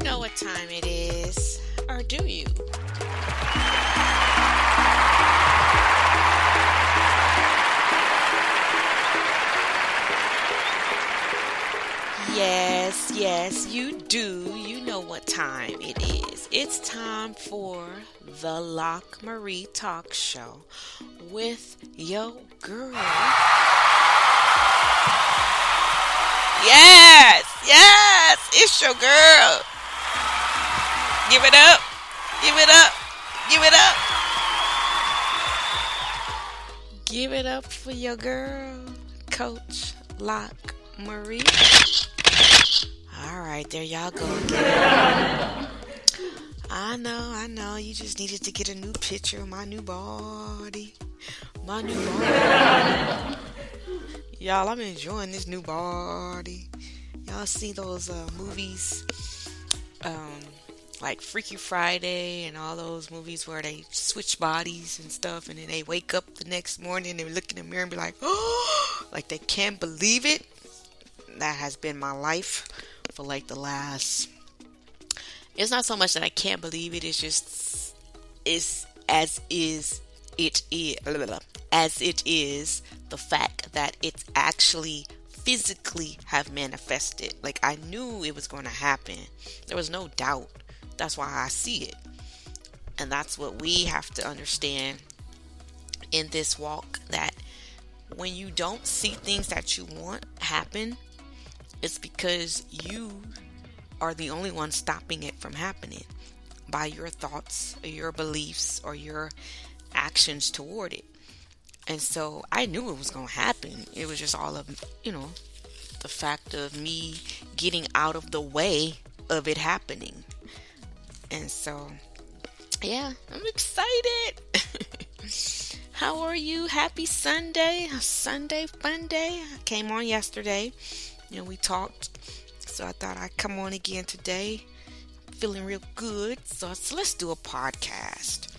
know what time it is, or do you? Yes, you do. You know what time it is. It's time for the LockMarie Talk Show with your girl. Yes, it's your girl. Give it up, give it up, give it up. Give it up for your girl, Coach Lock Marie. All right, there y'all go again. I know. You just needed to get a new picture of my new body. My new body. Y'all, I'm enjoying this new body. Y'all see those movies, like Freaky Friday and all those movies where they switch bodies and stuff, and then they wake up the next morning and they look in the mirror and be like, oh, like they can't believe it. That has been my life for like the last. It's not so much that I can't believe it. It's just it's as it is the fact that it's actually physically have manifested. Like I knew it was going to happen. There was no doubt. That's why I see it. And that's what we have to understand in this walk, that when you don't see things that you want happen, it's because you are the only one stopping it from happening by your thoughts or your beliefs or your actions toward it. And so I knew it was going to happen. It was just all of, the fact of me getting out of the way of it happening. And so, yeah, I'm excited. How are you? Happy Sunday. Sunday fun day. I came on yesterday. We talked. So I thought I'd come on again today. Feeling real good. So let's do a podcast.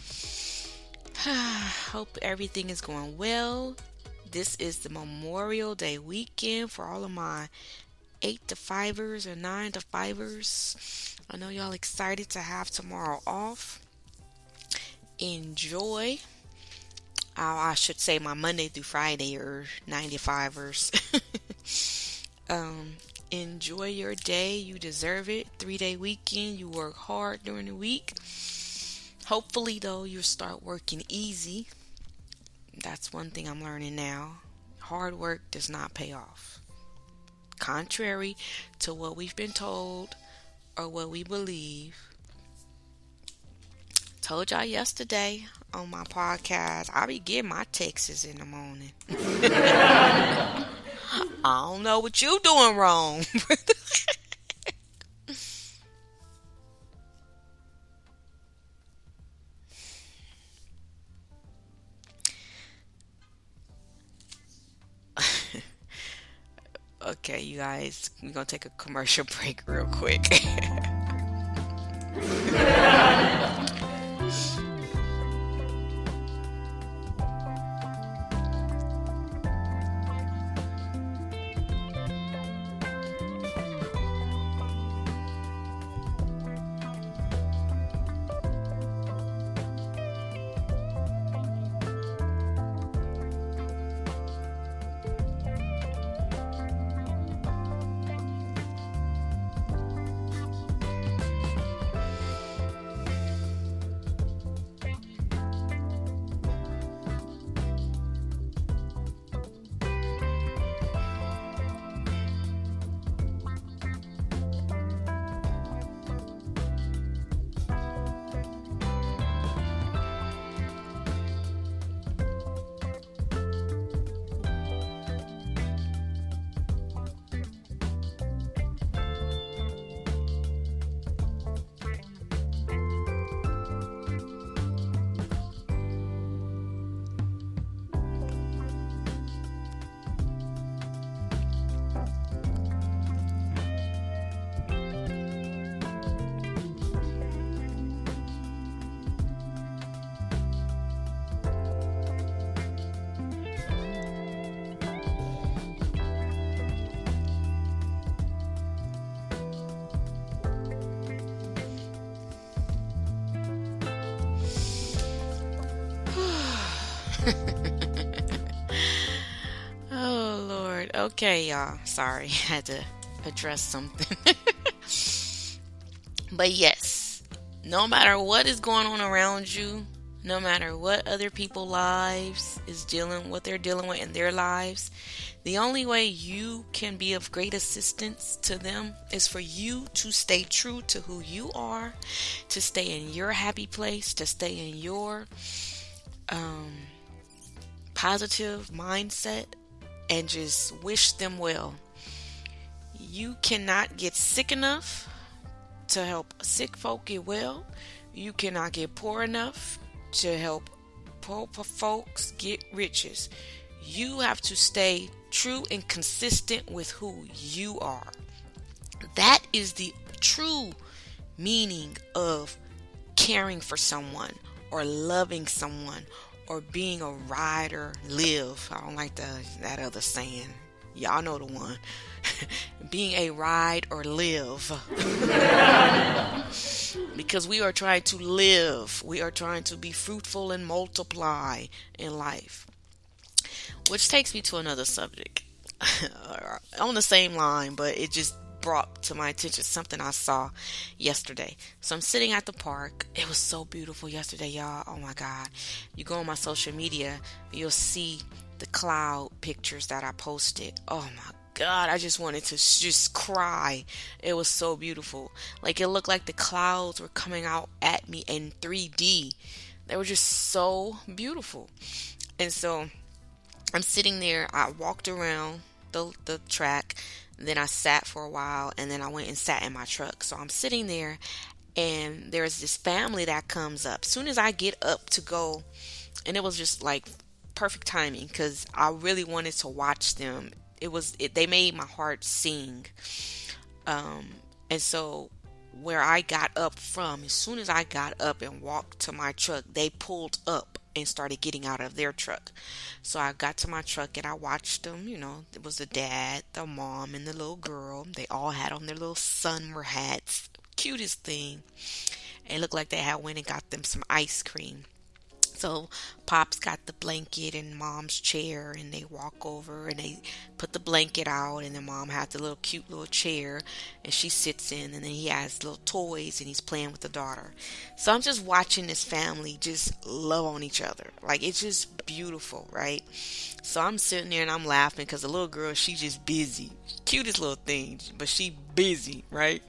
Hope everything is going well. This is the Memorial Day weekend for all of my 8 to 5ers or 9 to 5ers. I know y'all excited to have tomorrow off. Enjoy. I should say my Monday through Friday or 9 to 5ers. Enjoy your day. You deserve it. 3-day weekend. You work hard during the week. Hopefully, though, you'll start working easy. That's one thing I'm learning now. Hard work does not pay off. Contrary to what we've been told or what we believe. Told y'all yesterday on my podcast, I be getting my texts in the morning. I don't know what you doing wrong. Okay, you guys, we're going to take a commercial break real quick. Okay, y'all. Sorry, I had to address something. But yes, no matter what is going on around you, no matter what other people's lives is dealing what they're dealing with in their lives, the only way you can be of great assistance to them is for you to stay true to who you are, to stay in your happy place, to stay in your um, positive mindset, and just wish them well. You cannot get sick enough to help sick folk get well. You cannot get poor enough to help poor folks get riches. You have to stay true and consistent with who you are. That is the true meaning of caring for someone or loving someone or being a ride or live. I don't like that other saying. Y'all know the one. Being a ride or live. Because we are trying to live. We are trying to be fruitful and multiply in life. Which takes me to another subject. On the same line, but it just brought to my attention something I saw yesterday. So I'm sitting at the park. It was so beautiful yesterday, y'all. Oh my God. You go on my social media, you'll see the cloud pictures that I posted. Oh my God, I just wanted to just cry. It was so beautiful. Like it looked like the clouds were coming out at me in 3D. They were just so beautiful. And so I'm sitting there. I walked around the track. Then I sat for a while, and then I went and sat in my truck. So I'm sitting there, and there's this family that comes up. As soon as I get up to go, and it was just like perfect timing because I really wanted to watch them. They made my heart sing. And so where I got up from, as soon as I got up and walked to my truck, they pulled up and started getting out of their truck. So I got to my truck and I watched them. It was the dad, the mom, and the little girl. They all had on their little summer hats. Cutest thing. It looked like they had went and got them some ice cream. So Pops got the blanket in Mom's chair, and they walk over and they put the blanket out, and then Mom had the little cute little chair and she sits in, and then he has little toys and he's playing with the daughter. So I'm just watching this family just love on each other. Like it's just beautiful, right? So I'm sitting there and I'm laughing because the little girl, she just busy. Cutest little thing, but she busy, right?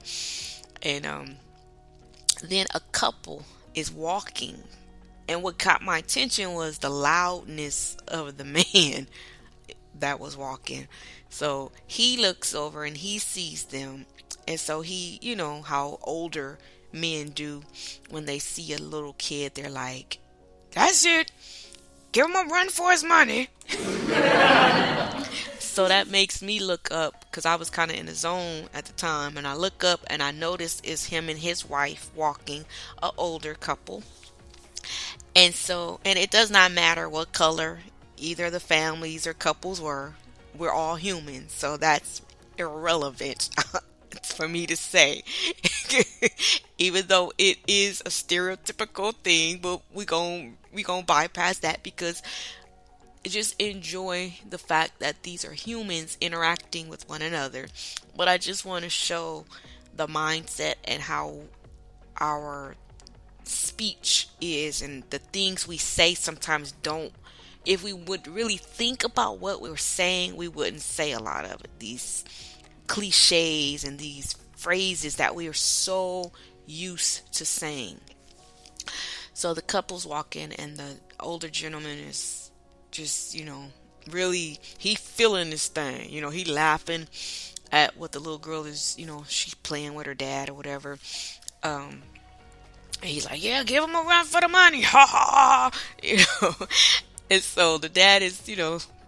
And then a couple is walking. And what caught my attention was the loudness of the man that was walking. So he looks over and he sees them. And so he, how older men do when they see a little kid, they're like, that's it. Give him a run for his money. So that makes me look up because I was kind of in the zone at the time. And I look up and I notice it's him and his wife walking, an older couple. And it does not matter what color either the families or couples were. We're all humans, so that's irrelevant for me to say. Even though it is a stereotypical thing, but we gon' bypass that because just enjoy the fact that these are humans interacting with one another. But I just want to show the mindset and how our speech is and the things we say sometimes don't. If we would really think about what we're saying, we wouldn't say a lot of it. These cliches and these phrases that we are so used to saying. So the couple's walking and the older gentleman is just, really, he feeling this thing. He laughing at what the little girl is, she's playing with her dad or whatever. And he's like, yeah, give him a run for the money. Ha ha ha. And so the dad is,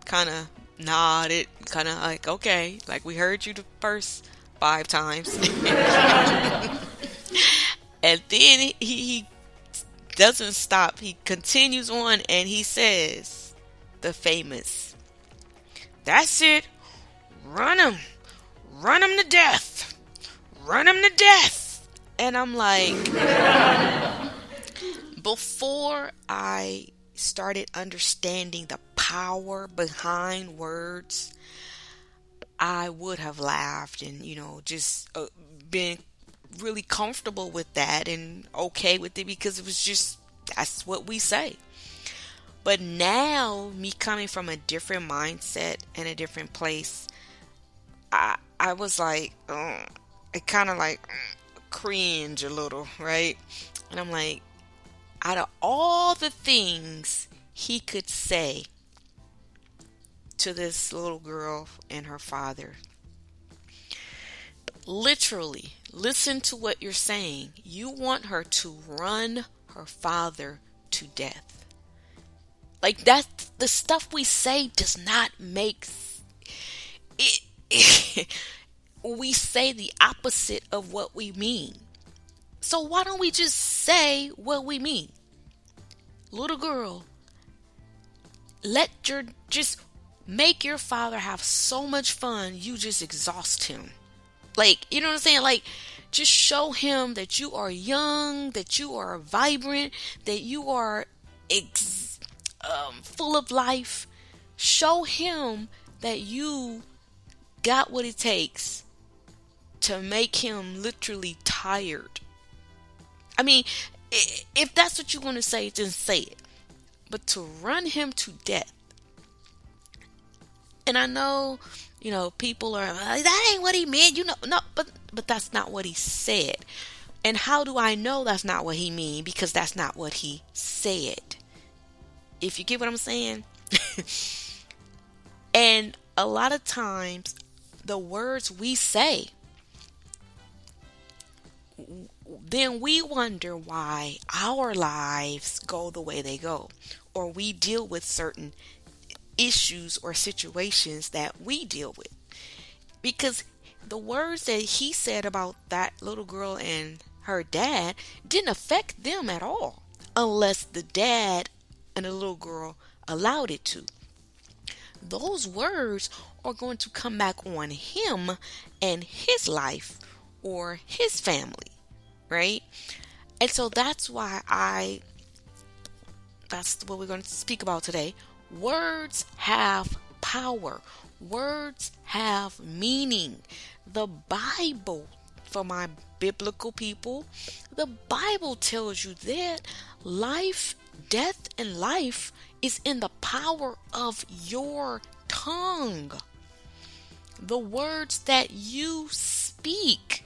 kind of nodded, kind of like, okay, like we heard you the first 5 times. And then he doesn't stop. He continues on and he says the famous, that's it. Run him. Run him to death. Run him to death. And I'm like, before I started understanding the power behind words, I would have laughed and, just been really comfortable with that and okay with it because it was just, that's what we say. But now, me coming from a different mindset and a different place, I was like, it kind of like cringe a little, right? And I'm like, out of all the things he could say to this little girl and her father, literally, listen to what you're saying. You want her to run her father to death. Like, that, the stuff we say does not make it. We say the opposite of what we mean. So why don't we just say what we mean? Little girl, just make your father have so much fun you just exhaust him. Like, you know what I'm saying? Like, just show him that you are young, that you are vibrant, that you are full of life. Show him that you got what it takes to make him literally tired. I mean, if that's what you want to say, then say it. But to run him to death. And I know, people are like, that ain't what he meant. No, but that's not what he said. And how do I know that's not what he mean? Because that's not what he said. If you get what I'm saying. And a lot of times, the words we say, then we wonder why our lives go the way they go, or we deal with certain issues or situations that we deal with. Because the words that he said about that little girl and her dad didn't affect them at all, unless the dad and the little girl allowed it to. Those words are going to come back on him and his life or his family, right? And so that's why that's what we're going to speak about today. Words have power. Words have meaning. The Bible, for my biblical people, the Bible tells you that death and life is in the power of your tongue. The words that you speak.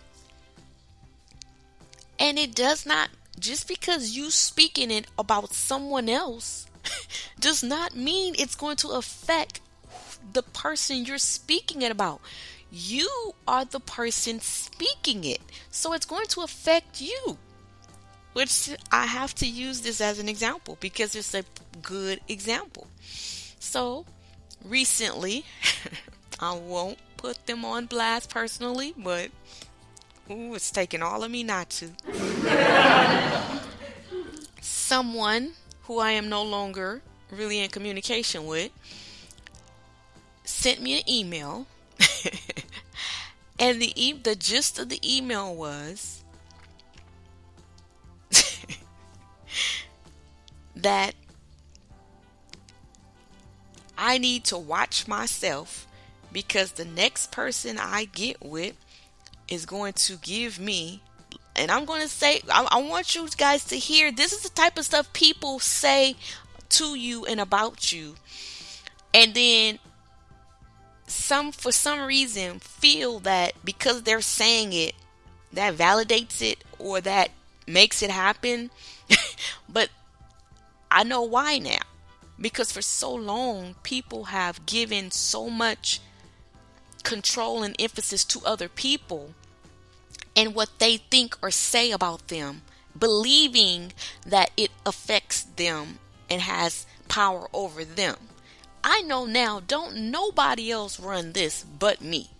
And it does not, just because you speaking it about someone else does not mean it's going to affect the person you're speaking it about. You are the person speaking it. So it's going to affect you. Which I have to use this as an example because it's a good example. So recently, I won't put them on blast personally, but it's taking all of me not to. Someone who I am no longer really in communication with sent me an email. And the gist of the email was that I need to watch myself because the next person I get with is going to give me, and I'm going to say, I want you guys to hear, this is the type of stuff people say to you and about you, and then for some reason feel that because they're saying it, that validates it or that makes it happen. But I know why now. Because for so long, people have given so much control and emphasis to other people and what they think or say about them, believing that it affects them and has power over them. I know now, don't nobody else run this but me.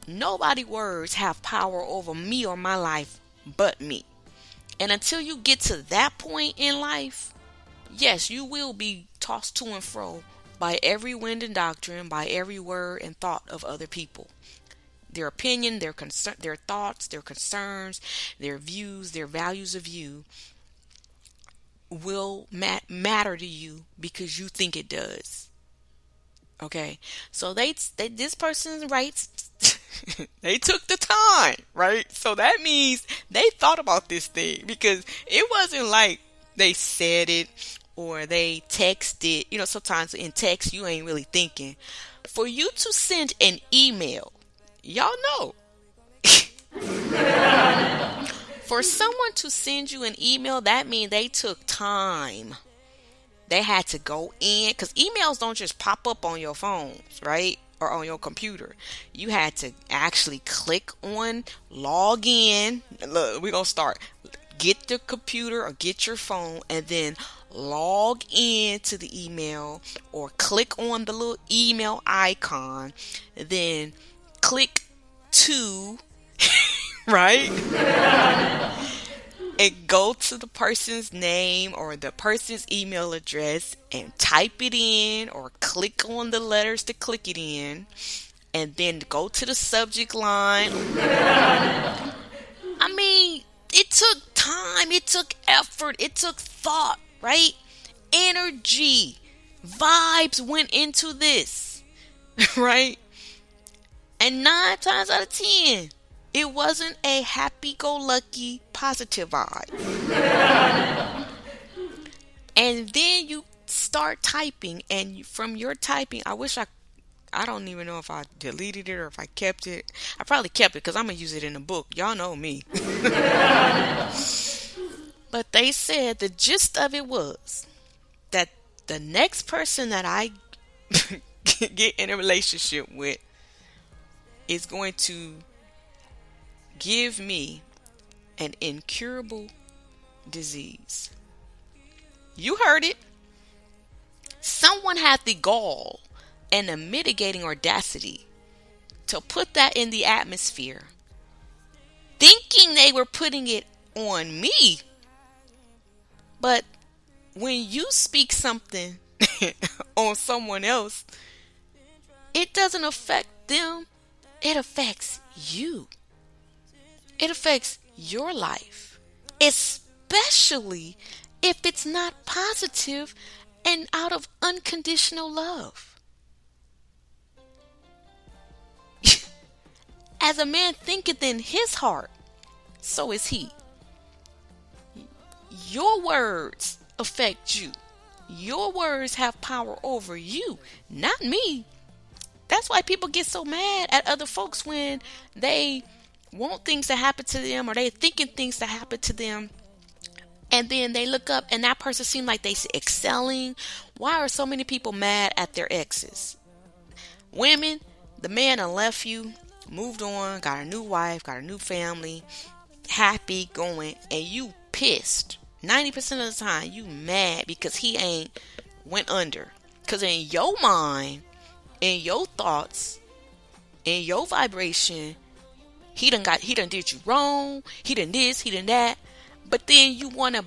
Nobody words have power over me or my life but me. And until you get to that point in life, yes, you will be tossed to and fro by every wind and doctrine, by every word and thought of other people. Their opinion, their thoughts, their concerns, their views, their values of you will matter to you because you think it does. Okay, so this person writes. They took the time, right? So that means they thought about this thing, because it wasn't like they said it or they texted. Sometimes in text you ain't really thinking. For you to send an email, y'all know. For someone to send you an email, that means they took time. They had to go in, because emails don't just pop up on your phones, right? Or on your computer. You had to actually click on log in. Look, we're going to start. Get the computer or get your phone and then log in to the email, or click on the little email icon. Then click to, right? And go to the person's name or the person's email address and type it in, or click on the letters to click it in, and then go to the subject line. I mean, it took time, it took effort, it took thought, right? Energy, vibes went into this, right? And 9 times out of 10, it wasn't a happy-go-lucky positive vibe. And then you start typing, and from your typing, I don't even know if I deleted it or if I kept it. I probably kept it because I'm going to use it in the book. Y'all know me. But they said the gist of it was that the next person that I get in a relationship with is going to give me an incurable disease. You heard it. Someone had the gall and the mitigating audacity to put that in the atmosphere, thinking they were putting it on me. But when you speak something on someone else, it doesn't affect them. It affects you. It affects your life, especially if it's not positive and out of unconditional love. As a man thinketh in his heart, so is he. Your words affect you. Your words have power over you, not me. That's why people get so mad at other folks when they want things to happen to them, or they thinking things to happen to them, and then they look up and that person seems like they excelling. Why are so many people mad at their exes? Women, the man done left you, moved on, got a new wife, got a new family, happy, going, and you pissed. 90% of the time you mad because he ain't went under. Because in your mind, in your thoughts, in your vibration, he done did you wrong, he done this, he done that. But then you want to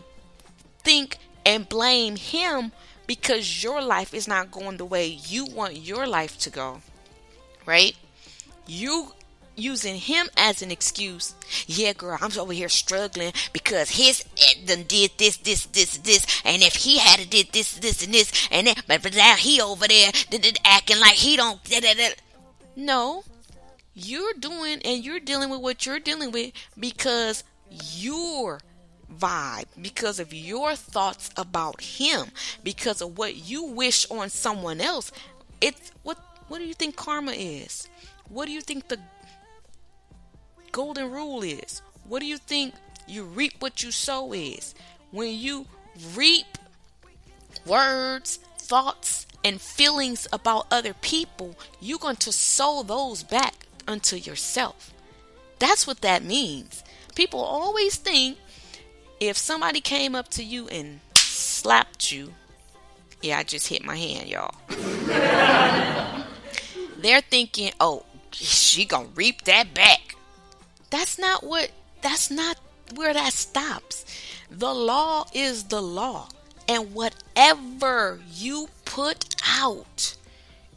think and blame him because your life is not going the way you want your life to go, right? You using him as an excuse. Yeah, girl, I'm over here struggling because his done did this, and if he had did this, and this, and that, but now he over there acting like he don't. No, you're doing and you're dealing with what you're dealing with because your vibe, because of your thoughts about him, because of what you wish on someone else. It's what do you think karma is? What do you think the golden rule is? What do you think you reap what you sow is? When you reap words, thoughts, and feelings about other people, you're going to sow those back unto yourself. That's what that means. People always think if somebody came up to you and slapped you, yeah, I just hit my hand, y'all. They're thinking, oh, she gonna reap that back. That's not where that stops. The law is the law. And whatever you put out,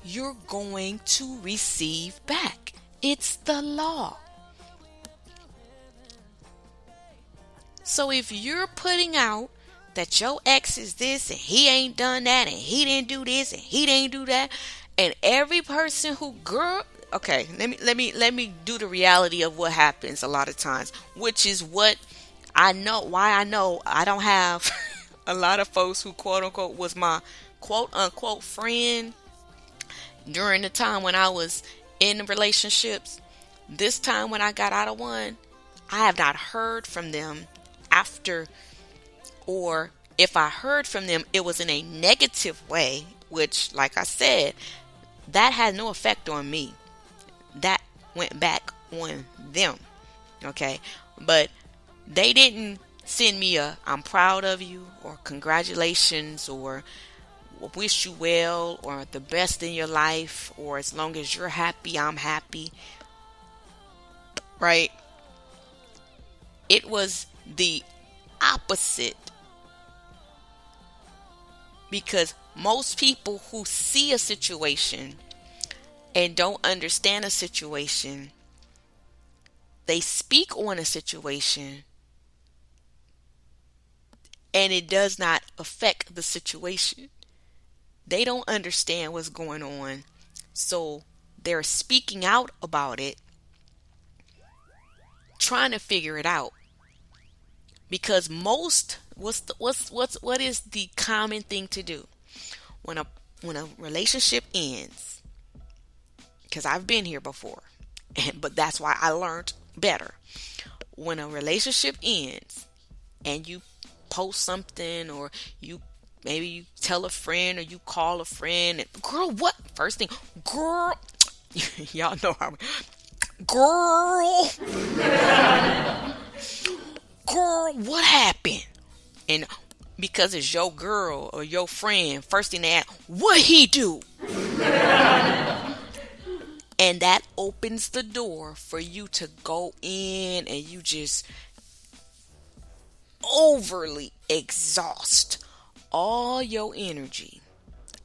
you're going to receive back. It's the law. So if you're putting out that your ex is this and he ain't done that and he didn't do this and he didn't do that, And every person who girl okay, let me do the reality of what happens a lot of times, which is what I know I don't have a lot of folks who quote unquote was my quote unquote friend during the time when I was in relationships. This time when I got out of one, I have not heard from them after, or if I heard from them, it was in a negative way, which, like I said, that had no effect on me. That went back on them. Okay. But they didn't send me a I'm proud of you or congratulations or wish you well or the best in your life or as long as you're happy, I'm happy. Right? It was the opposite, because most people who see a situation and don't understand a situation, they speak on a situation and it does not affect the situation. They don't understand what's going on. So they're speaking out about it, trying to figure it out. Because most what is the common thing to do when a relationship ends? Because I've been here before, but that's why I learned better. When a relationship ends and you post something, or maybe you tell a friend, or you call a friend, and, girl, what? First thing, girl, y'all know how, girl, girl, what happened? And because it's your girl or your friend, first thing they ask, what he do? And that opens the door for you to go in and you just overly exhaust all your energy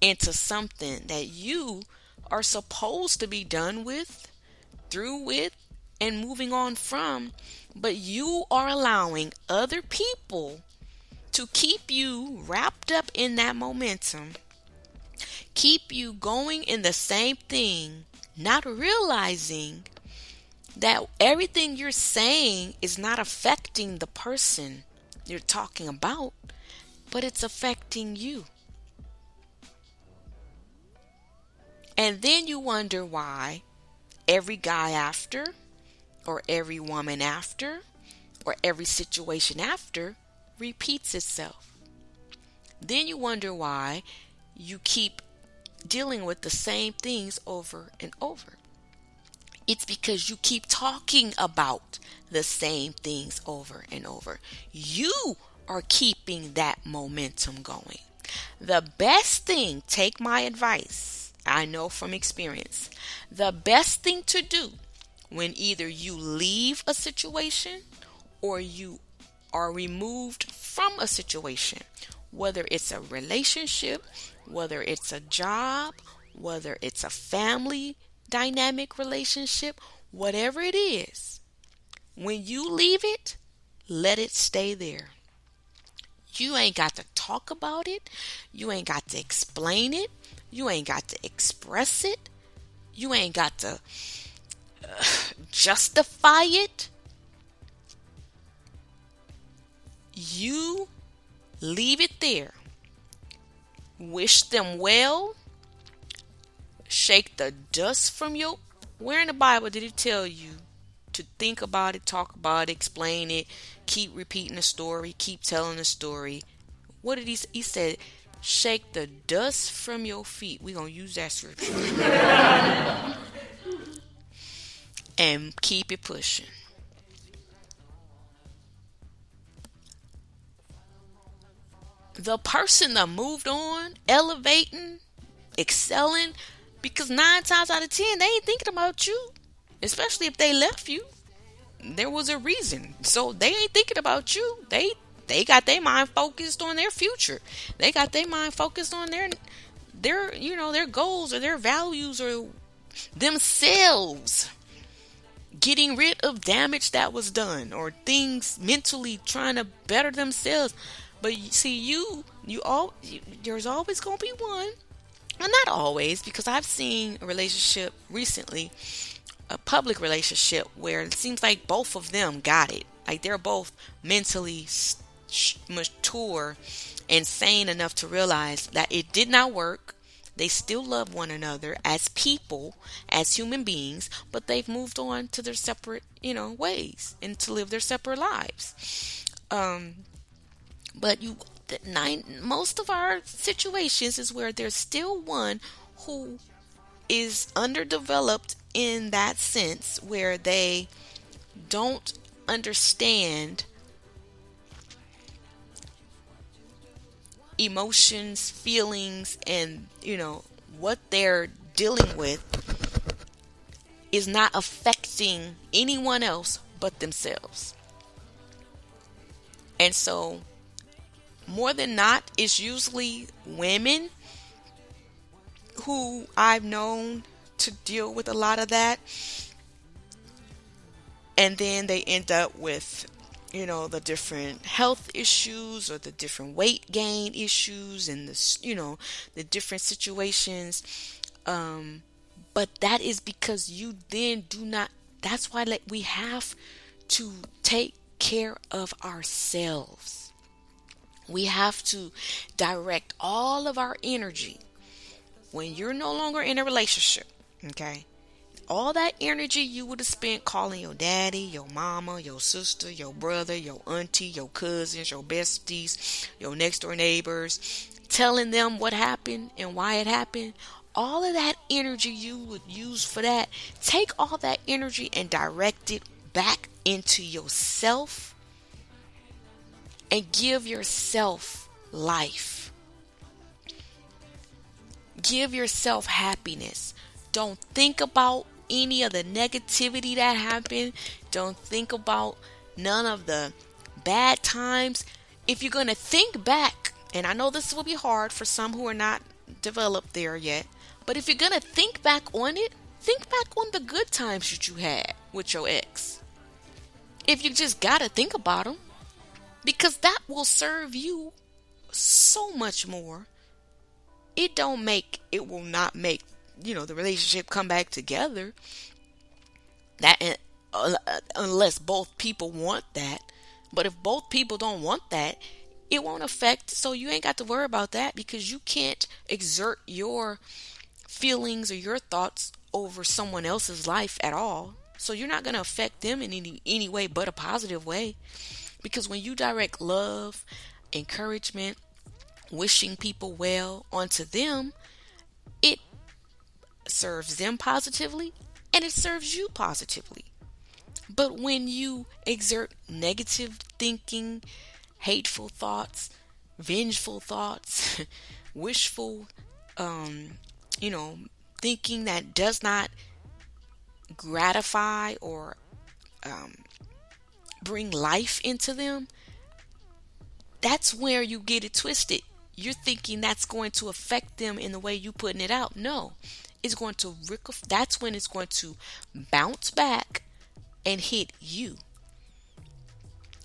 into something that you are supposed to be done with, through with, and moving on from. But you are allowing other people to keep you wrapped up in that momentum, keep you going in the same thing, not realizing that everything you're saying is not affecting the person you're talking about, but it's affecting you. And then you wonder why every guy after, or every woman after, or every situation after repeats itself. Then you wonder why you keep dealing with the same things over and over. It's because you keep talking about the same things over and over. You are keeping that momentum going. The best thing, take my advice, I know from experience, the best thing to do when either you leave a situation or you are removed from a situation, whether it's a relationship, whether it's a job, whether it's a family dynamic relationship, whatever it is, when you leave it, let it stay there. You ain't got to talk about it. You ain't got to explain it. You ain't got to express it. You ain't got to justify it. You leave it there. Wish them well. Shake the dust from your... Where in the Bible did it tell you to think about it, talk about it, explain it, keep repeating the story, keep telling the story? What did he say? He said, shake the dust from your feet. We're going to use that scripture. And keep it pushing. The person that moved on, elevating, excelling, because 9 times out of 10, they ain't thinking about you. Especially if they left you. There was a reason. So they ain't thinking about you. They got their mind focused on their future. They got their mind focused on their their goals or their values or themselves. Getting rid of damage that was done or things mentally trying to better themselves. But you see, there's always going to be one Well, not always, because I've seen a relationship recently, a public relationship, where it seems like both of them got it. Like they're both mentally mature and sane enough to realize that it did not work. They still love one another as people, as human beings, but they've moved on to their separate, ways and to live their separate lives. Um, but most of our situations is where there's still one who is underdeveloped in that sense, where they don't understand emotions, feelings, and what they're dealing with is not affecting anyone else but themselves. And so, more than not, it's usually women who I've known to deal with a lot of that. And then they end up with, the different health issues or the different weight gain issues and the different situations. But that is because you then do not, that's why we have to take care of ourselves. We have to direct all of our energy when you're no longer in a relationship, okay? All that energy you would have spent calling your daddy, your mama, your sister, your brother, your auntie, your cousins, your besties, your next door neighbors, telling them what happened and why it happened. All of that energy you would use for that, take all that energy and direct it back into yourself and give yourself life. Give yourself happiness. Don't think about any of the negativity that happened. Don't think about none of the bad times. If you're going to think back, and I know this will be hard for some who are not developed there yet, but if you're going to think back on it, think back on the good times that you had with your ex. If you just got to think about them, because that will serve you so much more. It will not make the relationship come back together, that unless both people want that. But if both people don't want that, it won't affect, so you ain't got to worry about that, because you can't exert your feelings or your thoughts over someone else's life at all. So you're not going to affect them in any way but a positive way, because when you direct love, encouragement, wishing people well onto them, it serves them positively and it serves you positively. But when you exert negative thinking, hateful thoughts, vengeful thoughts, wishful, thinking that does not gratify or bring life into them, that's where you get it twisted. You're thinking that's going to affect them in the way you putting it out. No, it's going to that's when it's going to bounce back and hit you.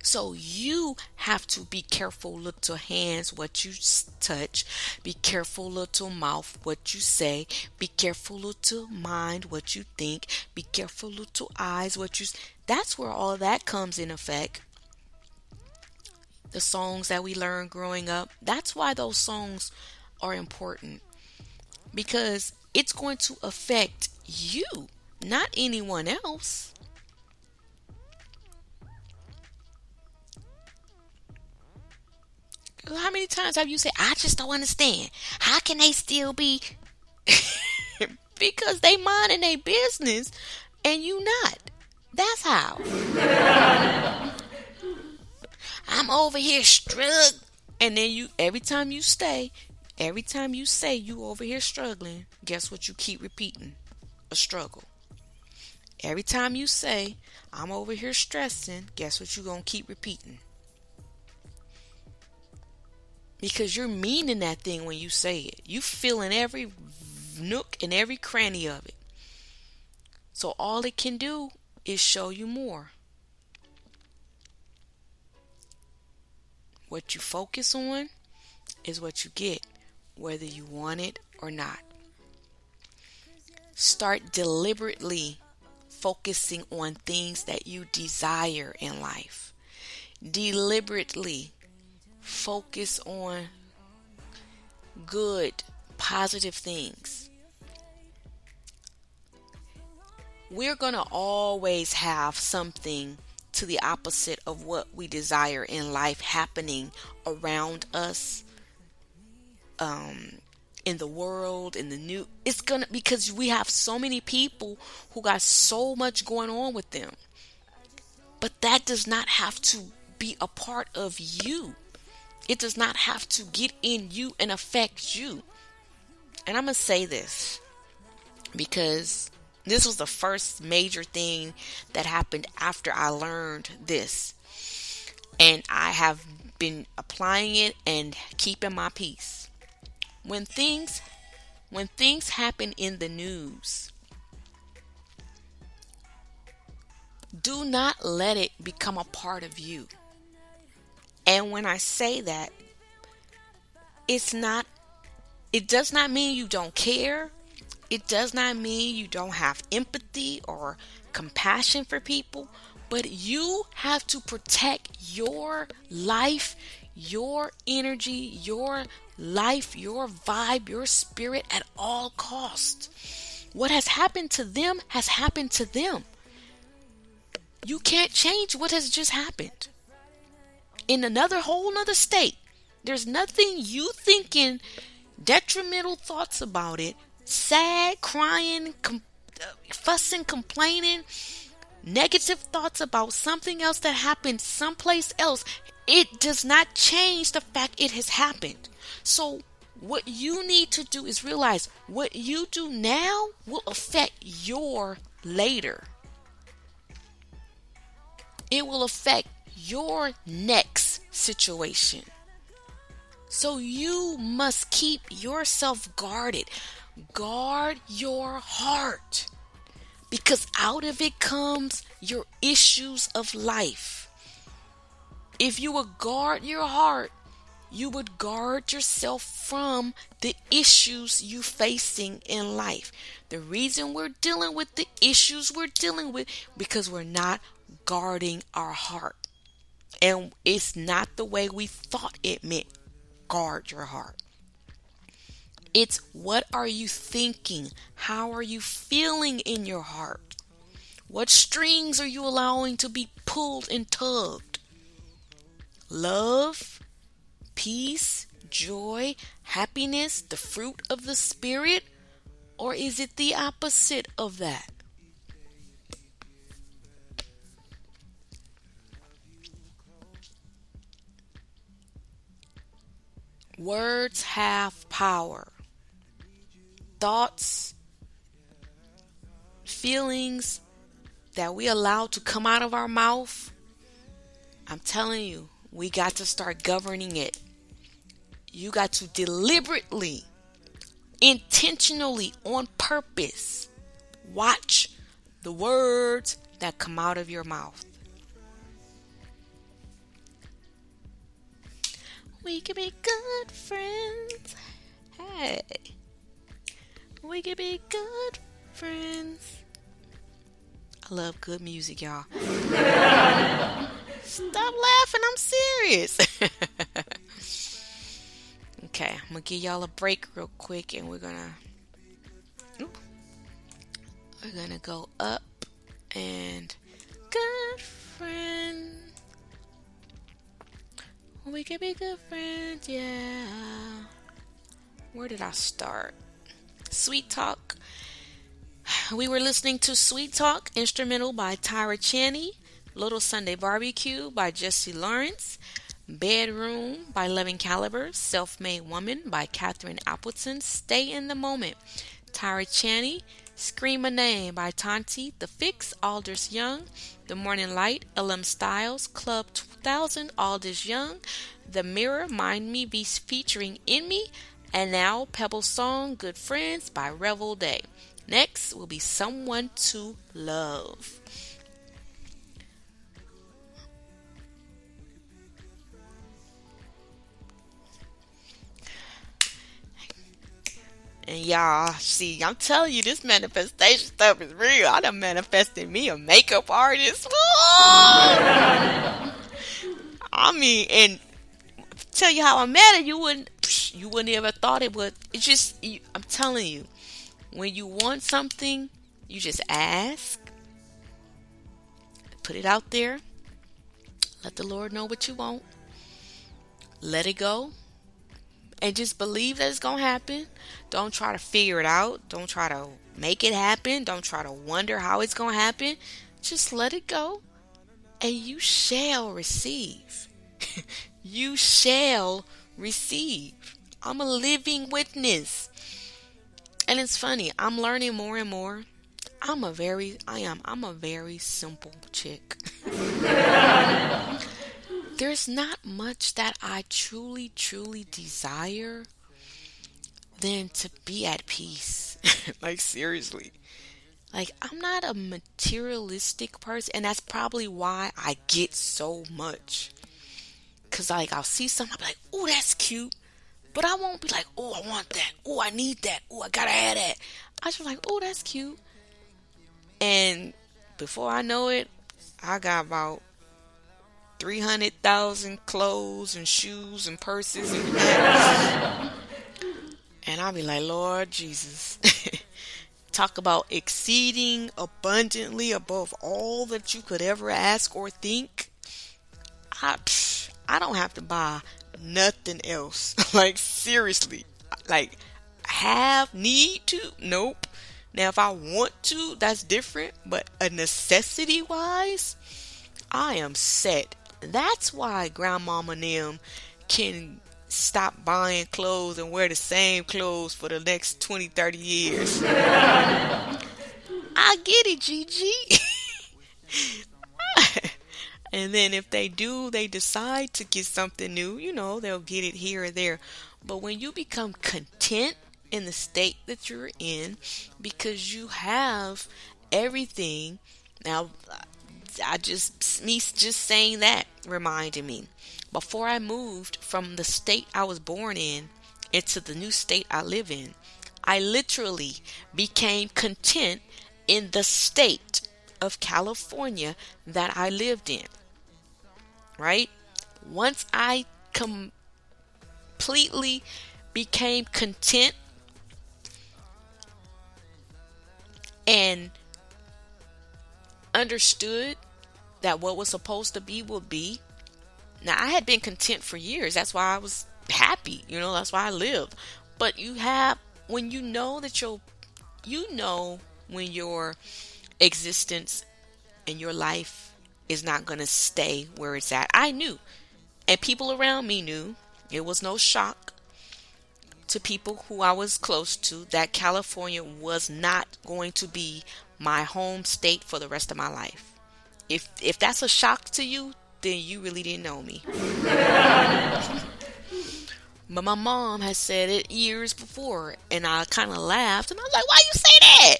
So you have to be careful, little hands, what you touch. Be careful, little mouth, what you say. Be careful, little mind, what you think. Be careful, little eyes, what you. That's where all of that comes in effect. The songs that we learned growing up, that's why those songs are important, because it's going to affect you, not anyone else. How many times have you said, I just don't understand, how can they still be? Because they minding their business and you not. That's how. I'm over here struggling. And then every time you say you over here struggling, guess what you keep repeating? A struggle. Every time you say, I'm over here stressing, guess what you're going to keep repeating? Because you're meaning that thing when you say it. You feeling every nook and every cranny of it. So all it can do is show you more. What you focus on is what you get, whether you want it or not. Start deliberately focusing on things that you desire in life. Deliberately focus on good, positive things. We're going to always have something to the opposite of what we desire in life happening around us, in the world, in the new. It's gonna, because we have so many people who got so much going on with them. But that does not have to be a part of you. It does not have to get in you and affect you. And I'm gonna say this because this was the first major thing that happened after I learned this. And I have been applying it and keeping my peace. When things happen in the news, do not let it become a part of you. And when I say that, it does not mean you don't care. It does not mean you don't have empathy or compassion for people, but you have to protect your life, your energy, your life, your vibe, your spirit at all costs. What has happened to them has happened to them. You can't change what has just happened. In another whole nother state, there's nothing you thinking detrimental thoughts about it, sad, crying, fussing, complaining, negative thoughts about something else that happened someplace else. It does not change the fact it has happened. So what you need to do is realize what you do now will affect your later. It will affect your next situation. So you must keep yourself guarded. Guard your heart, because out of it comes your issues of life. If you would guard your heart, you would guard yourself from the issues you facing in life. The reason we're dealing with the issues we're dealing with because we're not guarding our heart. And it's not the way we thought it meant. Guard your heart. It's what are you thinking? How are you feeling in your heart? What strings are you allowing to be pulled and tugged? Love, peace, joy, happiness, the fruit of the Spirit? Or is it the opposite of that? Words have power. Thoughts, feelings that we allow to come out of our mouth, I'm telling you, we got to start governing it. You got to deliberately, intentionally, on purpose, watch the words that come out of your mouth. We can be good friends. Hey. We can be good friends. I love good music, y'all. Stop laughing, I'm serious. Okay, I'm going to give y'all a break real quick and we're going to go up and good friend. We can be good friends, yeah. Where did I start? Sweet Talk. We were listening to Sweet Talk, instrumental by Tyra Chaney, Little Sunday Barbecue by Jesse Lawrence, Bedroom by Loving Calibers, Self-Made Woman by Catherine Appleton, Stay in the Moment, Tyra Chaney, Scream a Name by Tanti, The Fix, Aldous Young, The Morning Light, LM Styles, Club 2000, Aldous Young, The Mirror, Mind Me be featuring In Me, and now Pebble Song, Good Friends by Revel Day. Next will be Someone to Love. And y'all, see, I'm telling you, this manifestation stuff is real. I done manifested me a makeup artist. I mean, and tell you how I met her, you wouldn't ever thought it would. It's just, I'm telling you, when you want something, you just ask, put it out there, let the Lord know what you want, let it go, and just believe that it's gonna happen. Don't try to figure it out. Don't try to make it happen. Don't try to wonder how it's gonna happen. Just let it go, and you shall receive. You shall receive. I'm a living witness. And it's funny, I'm learning more and more. I'm a very simple chick. There's not much that I truly, truly desire than to be at peace. Like, seriously. Like, I'm not a materialistic person, and that's probably why I get so much. Cause like I'll see something, I'll be like, "Oh, that's cute," but I won't be like, "Oh, I want that. Oh, I need that. Oh, I gotta have that." I just like, "Oh, that's cute," and before I know it, I got about 300,000 clothes and shoes and purses and bags, and I'll be like, "Lord Jesus." Talk about exceeding abundantly above all that you could ever ask or think. I don't have to buy nothing else. Like, seriously. Like, need to? Nope. Now, if I want to, that's different. But a necessity wise, I am set. That's why grandmama and them can stop buying clothes and wear the same clothes for the next 20, 30 years. I get it, Gigi. And then if they decide to get something new, they'll get it here or there. But when you become content in the state that you're in, because you have everything, now, me just saying that reminded me. Before I moved from the state I was born in into the new state I live in, I literally became content in the state of California that I lived in. Right? Once I completely became content and understood that what was supposed to be would be. Now, I had been content for years. That's why I was happy. That's why I lived. But when you know when your existence and your life is not going to stay where it's at. I knew. And people around me knew. It was no shock to people who I was close to that California was not going to be my home state for the rest of my life. If that's a shock to you, then you really didn't know me. But my mom has said it years before, and I kind of laughed, and I was like, "Why you say that?"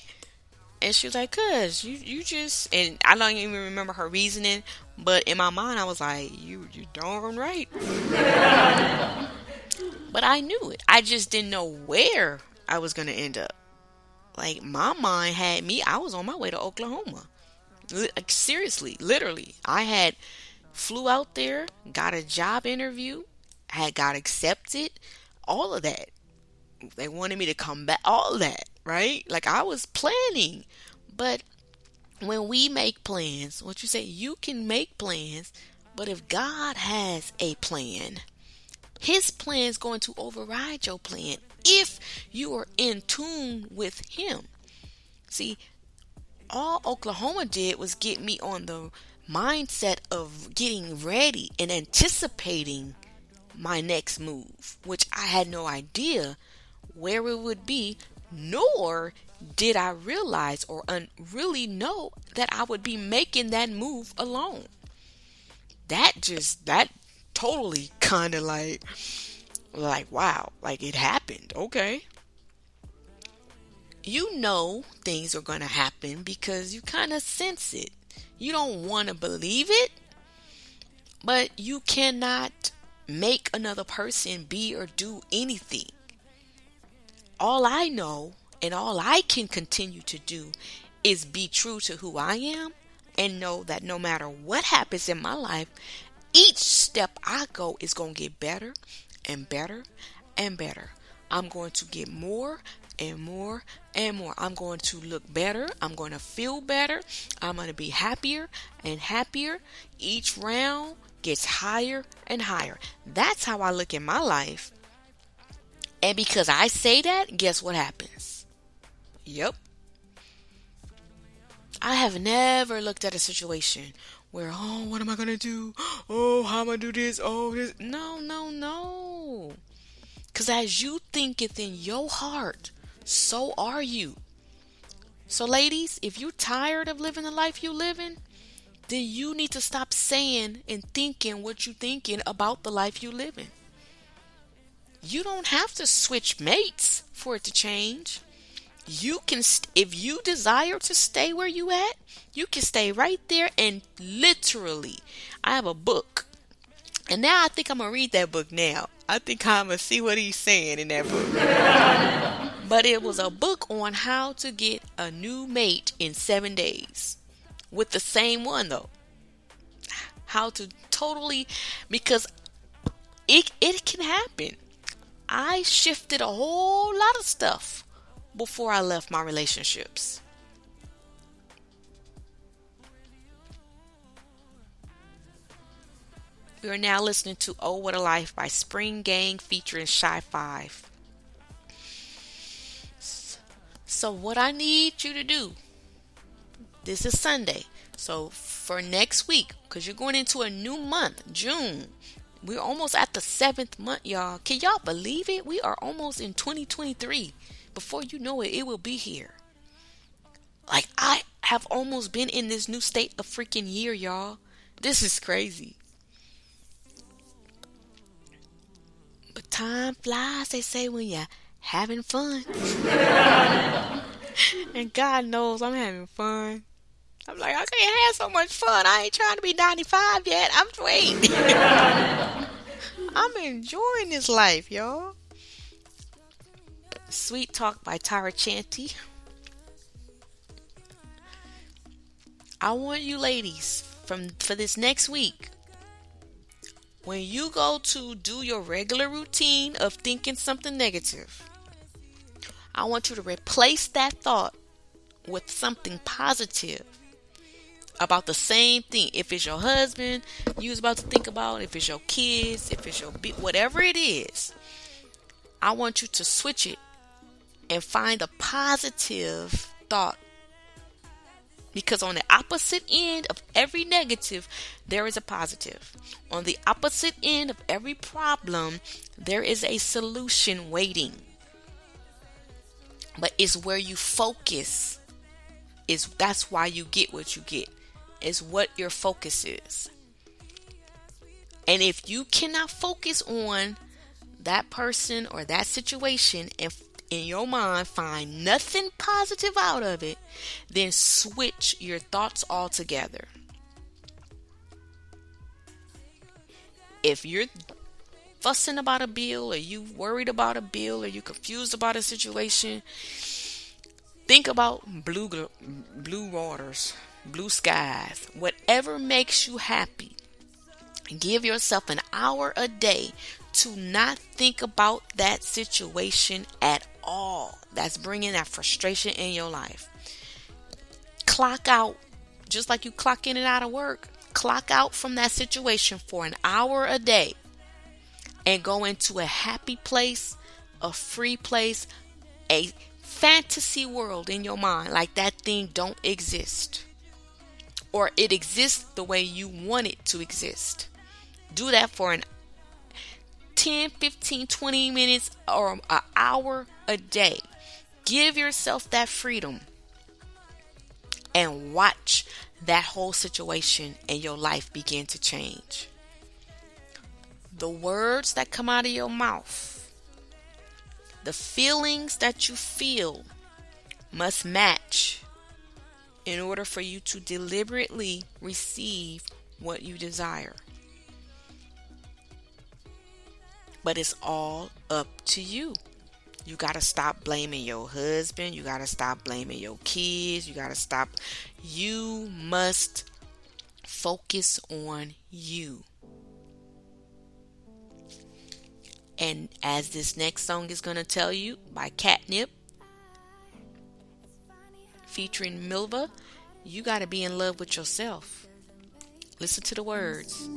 And she was like, "Cause you just," and I don't even remember her reasoning, but in my mind I was like, you darn right. But I knew it. I just didn't know where I was going to end up. Like, my mind had me, I was on my way to Oklahoma. Like, seriously, literally. I had flew out there, got a job interview, had got accepted, all of that. They wanted me to come back, all of that, right? Like, I was planning. But when we make plans, what you say, you can make plans, but if God has a plan, His plan is going to override your plan if you are in tune with Him. See, all Oklahoma did was get me on the mindset of getting ready and anticipating my next move, which I had no idea where it would be, nor did I realize or really know that I would be making that move alone. That totally kind of like wow, like it happened. Okay. You know things are going to happen because you kind of sense it. You don't want to believe it, but you cannot make another person be or do anything. all I know and all I can continue to do is be true to who I am and know that no matter what happens in my life, each step I go is going to get better and better and better. I'm going to get more and more and more. I'm going to look better. I'm going to feel better. I'm going to be happier and happier. Each round gets higher and higher. That's how I look in my life. And because I say that, guess what happens? Yep. I have never looked at a situation where, oh, what am I going to do? Oh, how am I going to do this? Oh, this. No, no, no. Because as you thinketh in your heart, so are you. So ladies, if you're tired of living the life you living, then you need to stop saying and thinking what you thinking about the life you living. You don't have to switch mates for it to change. You can, if you desire to stay where you at, you can stay right there. And literally, I have a book, and now I think I'm gonna read that book now. I think I'm gonna see what he's saying in that book. But it was a book on how to get a new mate in 7 days with the same one though. How to totally, because it can happen. I shifted a whole lot of stuff before I left my relationships. We are now listening to Oh What a Life by Spring Gang featuring Shy 5. So what I need you to do, this is Sunday. So for next week, because you're going into a new month, June. We're almost at the 7th month, y'all. Can y'all believe it? We are almost in 2023. Before you know it, it will be here. Like, I have almost been in this new state of freaking year, y'all. This is crazy. But time flies, they say, when you're having fun. And God knows I'm having fun. I'm like, I can't have so much fun. I ain't trying to be 95 yet. I'm waiting. I'm enjoying this life, y'all. Sweet Talk by Tyra Chanty. I want you ladies for this next week, when you go to do your regular routine of thinking something negative, I want you to replace that thought with something positive about the same thing. If it's your husband you was about to think about, if it's your kids, if it's your whatever it is, I want you to switch it and find a positive thought. Because on the opposite end of every negative, there is a positive. On the opposite end of every problem, there is a solution waiting. But it's where you focus. That's why you get what you get. Is what your focus is. And if you cannot focus on that person or that situation and in your mind find nothing positive out of it, then switch your thoughts altogether. If you're fussing about a bill, or you worried about a bill, or you confused about a situation, think about blue waters, blue skies, whatever makes you happy. Give yourself an hour a day to not think about that situation at all that's bringing that frustration in your life. Clock out, just like you clock in and out of work. Clock out from that situation for an hour a day and go into a happy place, a free place, a fantasy world in your mind, like that thing don't exist, or it exists the way you want it to exist. Do that for an 10, 15, 20 minutes or an hour a day. Give yourself that freedom and watch that whole situation and your life begin to change. The words that come out of your mouth, the feelings that you feel must match in order for you to deliberately receive what you desire. But it's all up to you. You got to stop blaming your husband. You got to stop blaming your kids. You got to stop. You must focus on you. And as this next song is going to tell you, by Catnip featuring Milva, you got to be in love with yourself. Listen to the words.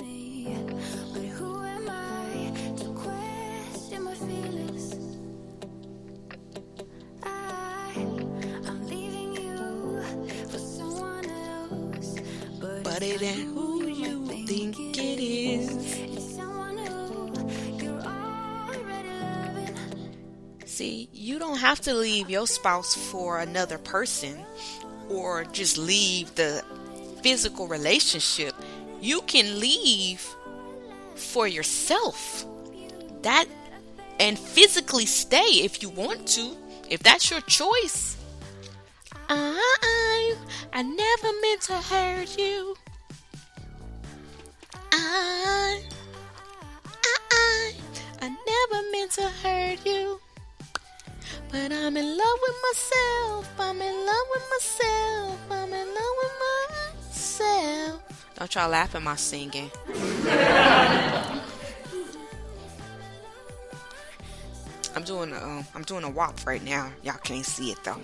But it ain't who you think it is. See, you don't have to leave your spouse for another person or just leave the physical relationship. You can leave for yourself. That and physically stay if you want to, if that's your choice. I never meant to hurt you. I never meant to hurt you. But I'm in love with myself. I'm in love with myself. I'm in love with myself. Don't y'all laugh at my singing. I'm doing a WAP right now. Y'all can't see it though.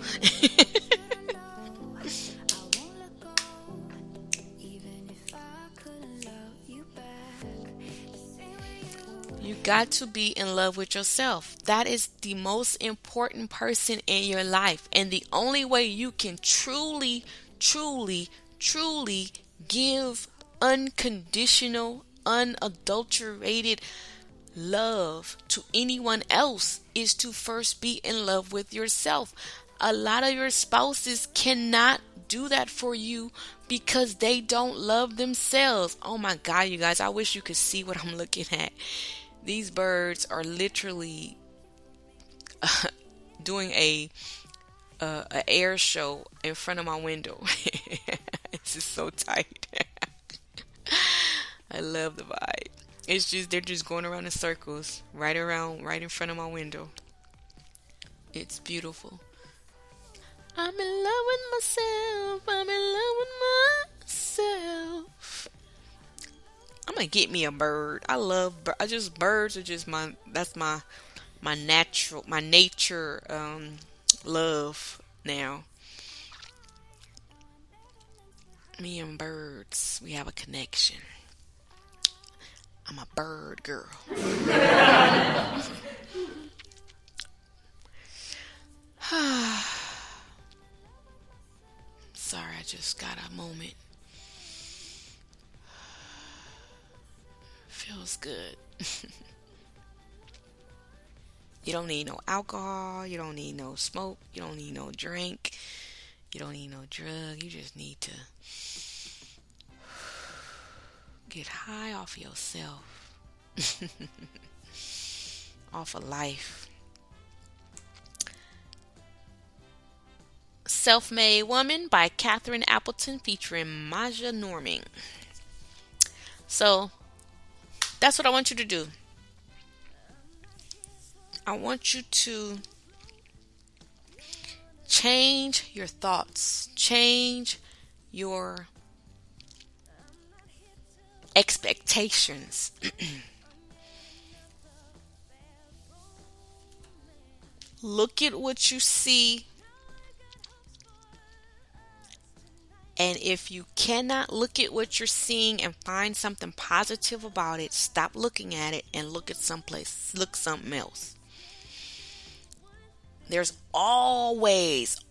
You got to be in love with yourself. That is the most important person in your life. And the only way you can truly, truly, truly give unconditional, unadulterated love to anyone else is to first be in love with yourself. A lot of your spouses cannot do that for you because they don't love themselves. Oh my God, you guys, I wish you could see what I'm looking at. These birds are literally doing a air show in front of my window. This is so tight. I love the vibe. It's just they're just going around in circles, right in front of my window. It's beautiful. I'm in love with myself. I'm in love with myself. I'm gonna get me a bird. I love birds are just my nature love now. Me and birds, we have a connection. I'm a bird girl. Sorry, I just got a moment. Feels good. You don't need no alcohol. You don't need no smoke. You don't need no drink. You don't need no drug. You just need to get high off of yourself. Off of life. Self-Made Woman by Katherine Appleton featuring Maja Norming. So that's what I want you to do. I want you to change your thoughts, change your expectations. Look at what you see. And if you cannot look at what you're seeing and find something positive about it, stop looking at it and look something else. There's always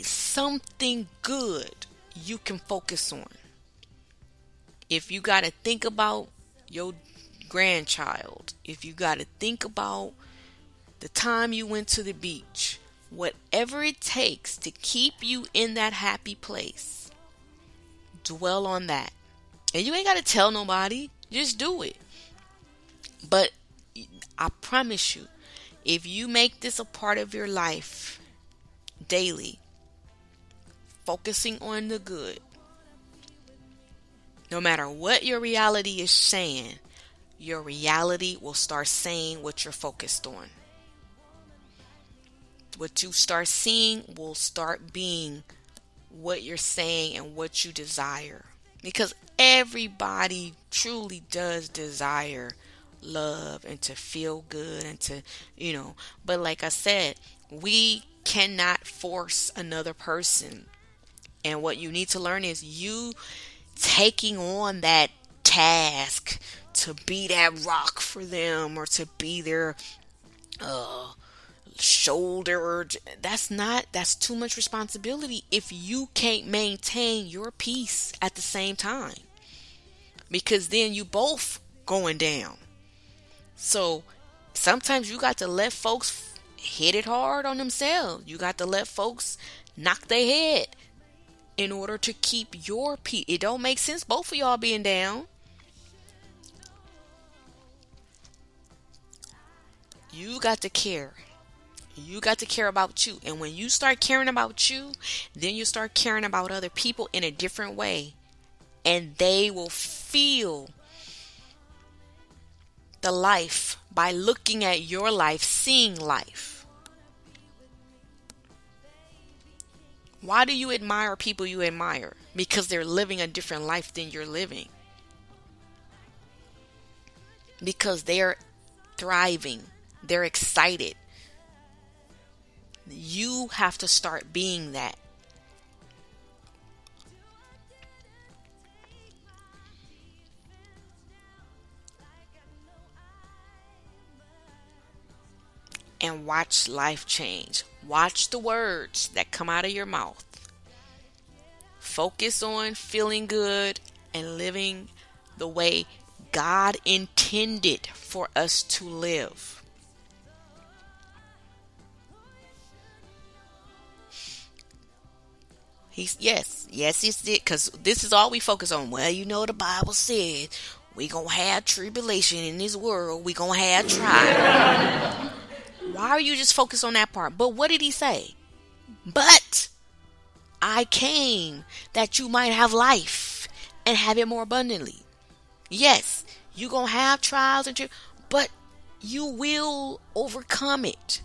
something good you can focus on. If you got to think about your grandchild, if you got to think about the time you went to the beach, whatever it takes to keep you in that happy place, dwell on that. And you ain't got to tell nobody, just do it. But I promise you, if you make this a part of your life daily, focusing on the good, no matter what your reality is saying, your reality will start saying what you're focused on. What you start seeing will start being what you're saying and what you desire. Because everybody truly does desire love and to feel good and to, but like I said, we cannot force another person. And what you need to learn is you taking on that task to be that rock for them or to be their uh shoulder. That's too much responsibility if you can't maintain your peace at the same time, because then you both going down. So sometimes you got to let folks hit it hard on themselves. You got to let folks knock their head in order to keep your peace. It don't make sense both of y'all being down. You got to care. You got to care about you. And when you start caring about you, then you start caring about other people in a different way. And they will feel the life by looking at your life, seeing life. Why do you admire people you admire? Because they're living a different life than you're living. Because they're thriving. They're excited. You have to start being that. And watch life change. Watch the words that come out of your mouth. Focus on feeling good and living the way God intended for us to live. Yes, he did, because this is all we focus on. Well, the Bible said we gonna have tribulation in this world. We gonna have trial. Why are you just focused on that part? But what did he say? But I came that you might have life and have it more abundantly. Yes, you gonna have trials but you will overcome it.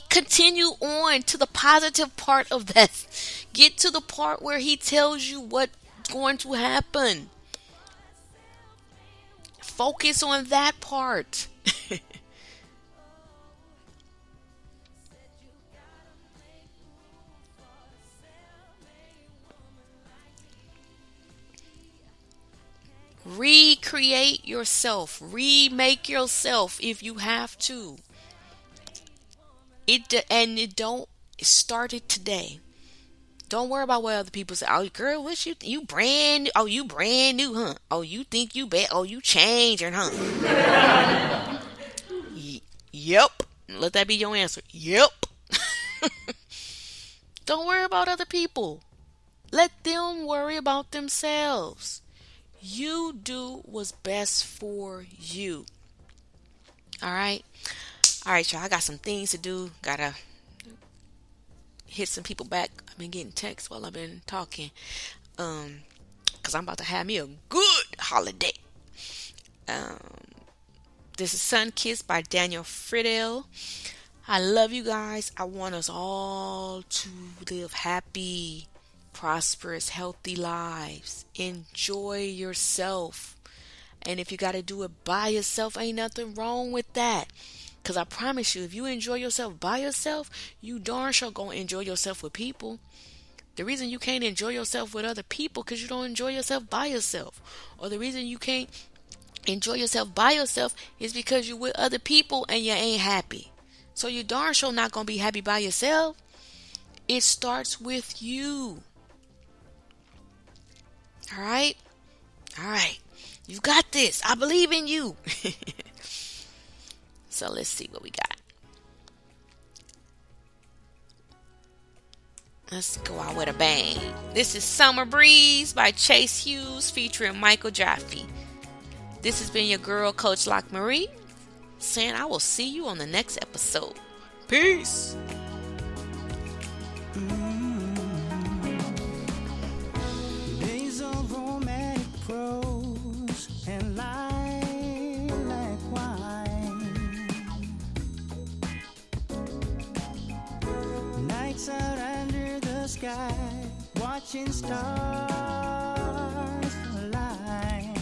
Continue on to the positive part of that. Get to the part where he tells you what's going to happen. Focus on that part. Recreate yourself. Remake yourself if you have to. It don't start it today. Don't worry about what other people say. Oh, girl, what you brand new? Oh, you brand new, huh? Oh, you think you bet? Oh, you changing, huh? Yep. Let that be your answer. Yep. Don't worry about other people. Let them worry about themselves. You do what's best for you. All right. All right, y'all. I got some things to do. Gotta hit some people back. I've been getting texts while I've been talking. Cause I'm about to have me a good holiday. This is Sun Kiss by Daniel Friedel. I love you guys. I want us all to live happy, prosperous, healthy lives. Enjoy yourself. And if you got to do it by yourself, ain't nothing wrong with that. Because I promise you, if you enjoy yourself by yourself, you darn sure gonna enjoy yourself with people. The reason you can't enjoy yourself with other people because you don't enjoy yourself by yourself. Or the reason you can't enjoy yourself by yourself is because you're with other people and you ain't happy. So you darn sure not gonna be happy by yourself. It starts with you. Alright? Alright. You got this. I believe in you. So let's see what we got. Let's go out with a bang. This is Summer Breeze by Chase Hughes featuring Michael Jaffe. This has been your girl, Coach LockMarie, saying I will see you on the next episode. Peace. Days of romantic prose and lilac wine. sky, watching stars align.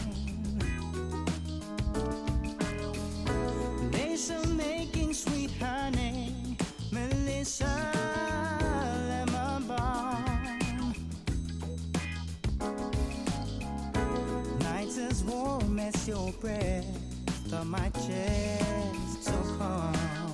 Days of making sweet honey, Melissa lemon balm. Nights as warm as your breath on my chest, so calm.